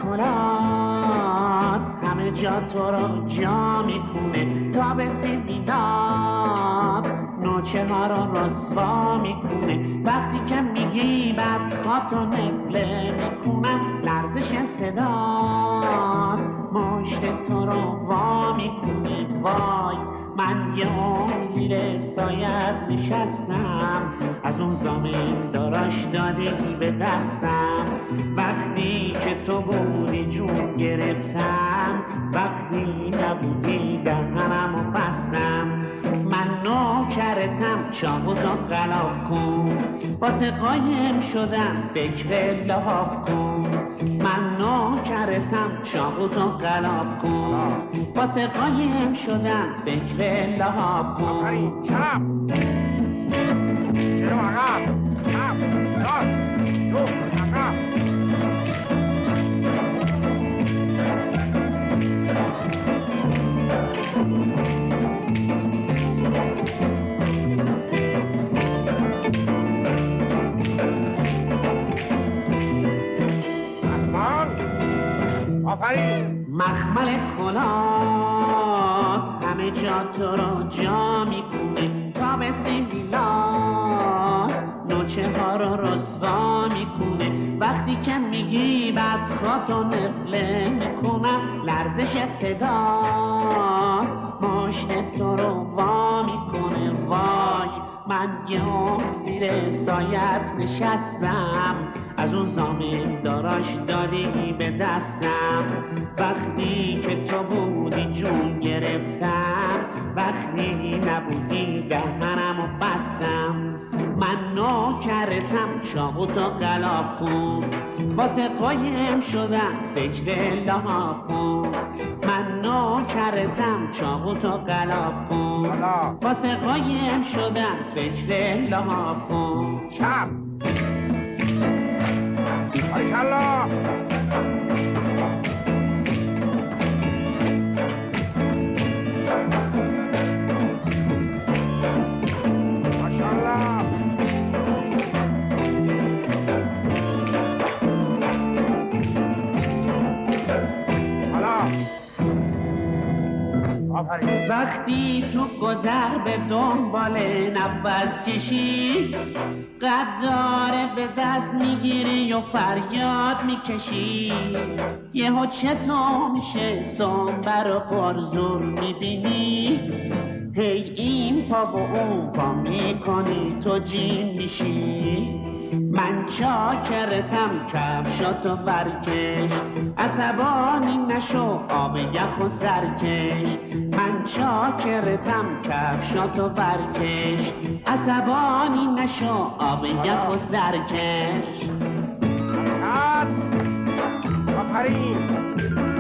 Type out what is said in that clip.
کلات همه جا تو رو جا میکنه، تا به میداد نوچه ها رو رسوا میکنه. وقتی که میگی بدخوات و نفله میکنم، لرزش صدات مشت تو رو وا میکنه. وای من یه عمر زیر سایت نشستم، از اون زمین داراش دادی به دستم. وقتی که تو بودی جون گرفتم، وقتی نبودی دهنمو بستم. من نوکرتم، چاقوتو غلاف کن، واسه قایم شدم فکر لحاف کن. من نوکرتم، چاقوتو غلاف کن، واسه قایم شدم فکر لحاف کن. چپ چرا عقب، چپ راست دو عقب. آفرین. مخمل کلات همه جا تو رو جا میکنه، تا به میلاد نوچه ها رو رسوا میکنه. وقتی که میگی بدخوات و نفله میکنم، لرزش صدات مشت تو رو وا میکنه. وای من یه عمر زیر سایت نشستم، از اون زمین داراش دادی به دستم. وقتی که تو بودی جون گرفتم، وقتی نبودی دهنمو بستم. من نوکرتم، چاقوتو غلاف کن، واسه قایم شدم فکر لحاف کن. من نوکرتم، چاقوتو غلاف کن، واسه قایم شدم فکر لحاف کن. چپ باریکلا. ماشاءالله. حالا آفرین. وقتی تو گذر به دنبال نفس کشی، قداره به دست میگیری و فریاد میکشی. یهو چطور میشه سنبر و پرزور میبینی، هی این پا و اون پا میکنی تو جیم میشی. من چاکرتم، کفشاتو برکش، عصبانی نشو آب یخ و سرکش. من چاکرتم، کفشاتو برکش، عصبانی نشو آب یخ و سرکش. آفرین.